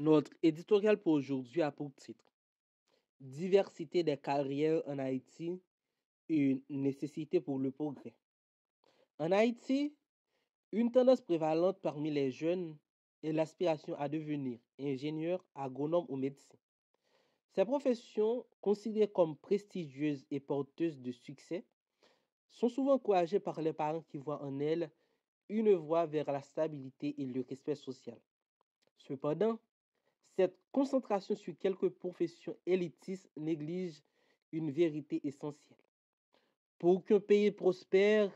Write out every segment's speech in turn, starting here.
Notre éditorial pour aujourd'hui a pour titre Diversité des carrières en Haïti, une nécessité pour le progrès. En Haïti, une tendance prévalente parmi les jeunes est l'aspiration à devenir ingénieur, agronome ou médecin. Ces professions, considérées comme prestigieuses et porteuses de succès, sont souvent encouragées par les parents qui voient en elles une voie vers la stabilité et le respect social. Cependant, cette concentration sur quelques professions élitistes néglige une vérité essentielle. Pour qu'un pays prospère,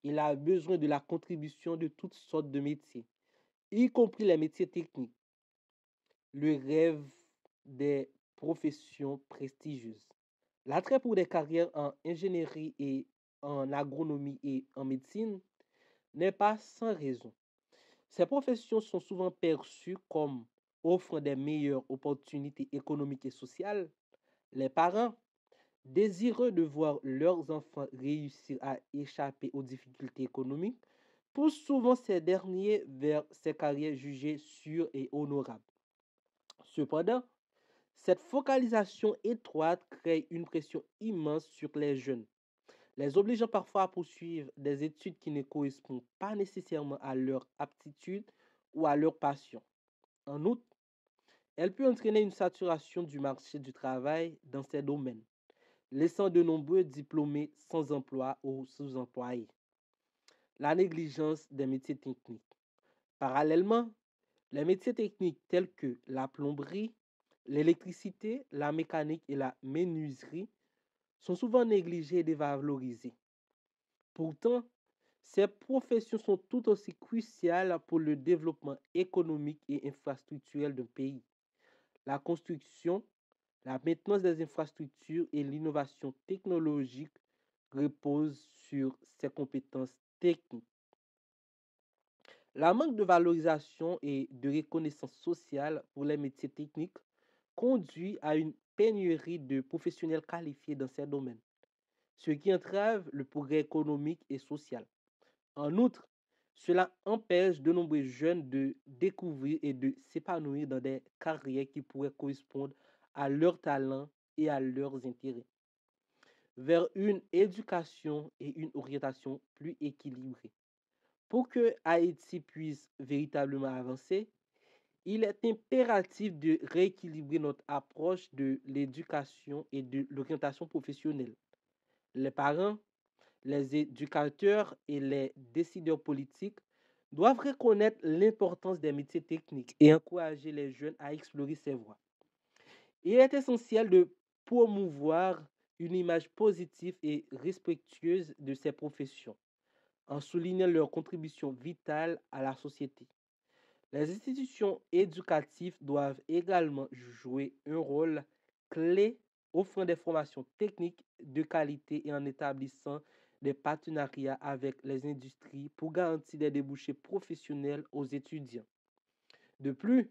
il a besoin de la contribution de toutes sortes de métiers, y compris les métiers techniques, le rêve des professions prestigieuses. L'attrait pour des carrières en ingénierie et en agronomie et en médecine n'est pas sans raison. Ces professions sont souvent perçues comme offrant des meilleures opportunités économiques et sociales. Les parents, désireux de voir leurs enfants réussir à échapper aux difficultés économiques, poussent souvent ces derniers vers ces carrières jugées sûres et honorables. Cependant, cette focalisation étroite crée une pression immense sur les jeunes, les obligeant parfois à poursuivre des études qui ne correspondent pas nécessairement à leur aptitude ou à leur passion. En outre, elle peut entraîner une saturation du marché du travail dans ces domaines, laissant de nombreux diplômés sans emploi ou sous-employés. La négligence des métiers techniques. Parallèlement, les métiers techniques tels que la plomberie, l'électricité, la mécanique et la menuiserie sont souvent négligés et dévalorisés. Pourtant, ces professions sont tout aussi cruciales pour le développement économique et infrastructurel d'un pays. La construction, la maintenance des infrastructures et l'innovation technologique reposent sur ces compétences techniques. La manque de valorisation et de reconnaissance sociale pour les métiers techniques conduit à une pénurie de professionnels qualifiés dans ces domaines, ce qui entrave le progrès économique et social. En outre, cela empêche de nombreux jeunes de découvrir et de s'épanouir dans des carrières qui pourraient correspondre à leurs talents et à leurs intérêts, vers une éducation et une orientation plus équilibrées. Pour que Haïti puisse véritablement avancer, il est impératif de rééquilibrer notre approche de l'éducation et de l'orientation professionnelle. Les parents, les éducateurs et les décideurs politiques doivent reconnaître l'importance des métiers techniques et encourager les jeunes à explorer ces voies. Il est essentiel de promouvoir une image positive et respectueuse de ces professions, en soulignant leur contribution vitale à la société. Les institutions éducatives doivent également jouer un rôle clé, offrant des formations techniques de qualité et en établissant des partenariats avec les industries pour garantir des débouchés professionnels aux étudiants. De plus,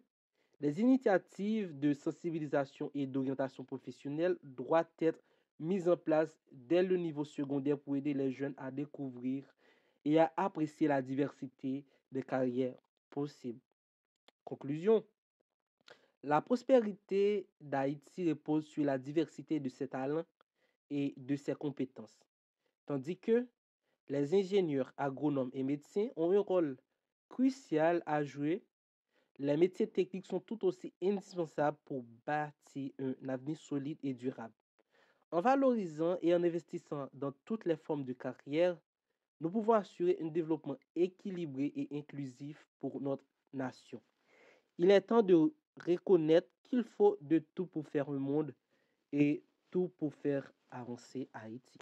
des initiatives de sensibilisation et d'orientation professionnelle doivent être mises en place dès le niveau secondaire pour aider les jeunes à découvrir et à apprécier la diversité des carrières possibles. Conclusion, la prospérité d'Haïti repose sur la diversité de ses talents et de ses compétences, tandis que les ingénieurs, agronomes et médecins ont un rôle crucial à jouer. Les métiers techniques sont tout aussi indispensables pour bâtir un avenir solide et durable. En valorisant et en investissant dans toutes les formes de carrière, nous pouvons assurer un développement équilibré et inclusif pour notre nation. Il est temps de reconnaître qu'il faut de tout pour faire un monde et tout pour faire avancer Haïti.